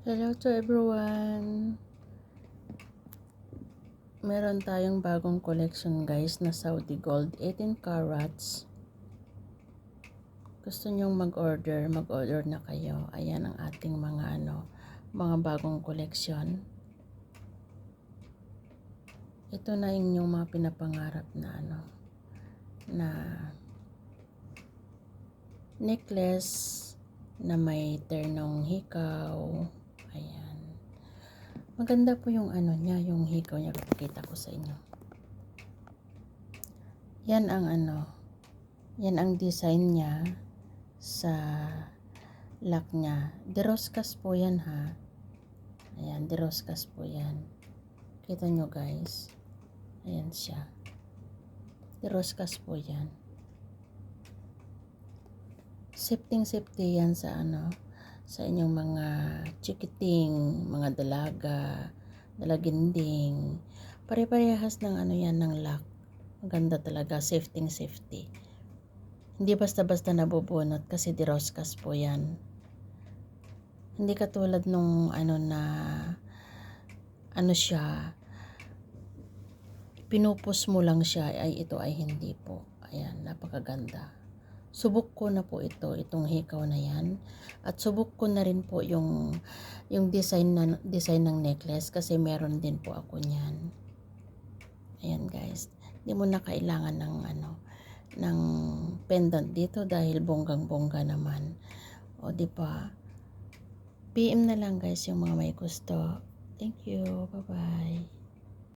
Hello to everyone! Meron tayong bagong collection guys na Saudi Gold 18 carats. Gusto nyong mag-order na kayo. Ayan ang ating mga bagong collection. Ito na inyong mga pinapangarap na na necklace na may ternong hikaw. Ayan. Maganda po yung niya, yung hikaw niya. Papakita ko sa inyo. Yan ang design niya sa lock niya. Diroskas po yan ha. Ayan, diroskas po yan. Kita nyo guys. Ayan siya. Diroskas po yan. Safety yan sa sa inyong mga chikiting, mga dalaginding. Pare-parehas ng yan ng lock. Maganda talaga, safety. Hindi basta-basta nabubunot kasi diroskas po yan. Hindi katulad nung siya, pinupus mo lang siya, ito ay hindi po. Ayan, napakaganda. Subok ko na po itong hikaw na yan. At subok ko na rin po yung design ng necklace kasi meron din po ako niyan. Ayan guys. Hindi mo na kailangan ng pendant dito dahil bonggang-bongga naman. O di ba? PM na lang guys yung mga may gusto. Thank you. Bye-bye.